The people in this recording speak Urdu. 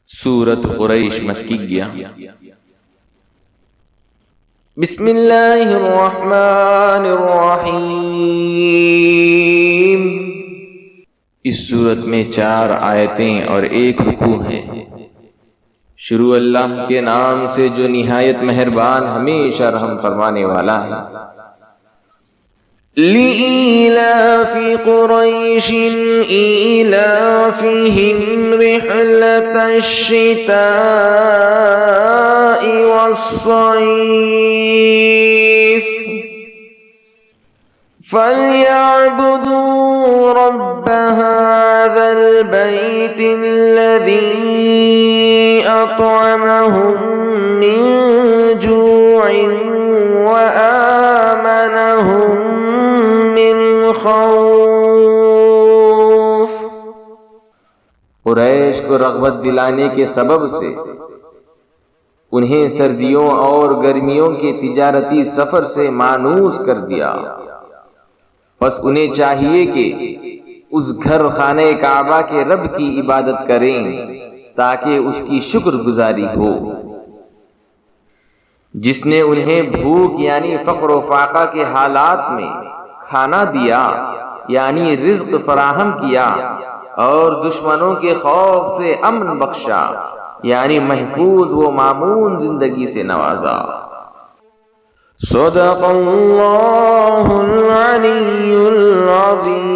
سورت قریش مکیہ۔ بسم اللہ الرحمن الرحیم۔ اس سورت میں 4 آیتیں اور 1 رکوع ہے۔ شروع اللہ کے نام سے جو نہایت مہربان ہمیشہ رحم فرمانے والا ہے۔ لِإِيلَافِ قُرَيْشٍ إِيلَافِهِمْ رِحْلَةَ الشِّتَاءِ وَالصَّيْفِ فَلْيَعْبُدُوا رَبَّ هَذَا الْبَيْتِ الَّذِي أَطْعَمَهُم مِّن جُوعٍ وَآمَنَهُم من خوف۔ قریش کو رغبت دلانے کے سبب سے انہیں سردیوں اور گرمیوں کے تجارتی سفر سے مانوس کر دیا، پس انہیں چاہیے کہ اس گھر خانہ کعبہ کے رب کی عبادت کریں تاکہ اس کی شکر گزاری ہو، جس نے انہیں بھوک یعنی فقر و فاقہ کے حالات میں کھانا دیا یعنی رزق فراہم کیا، اور دشمنوں کے خوف سے امن بخشا یعنی محفوظ و مامون زندگی سے نوازا۔ صدق اللہ العلی العظیم۔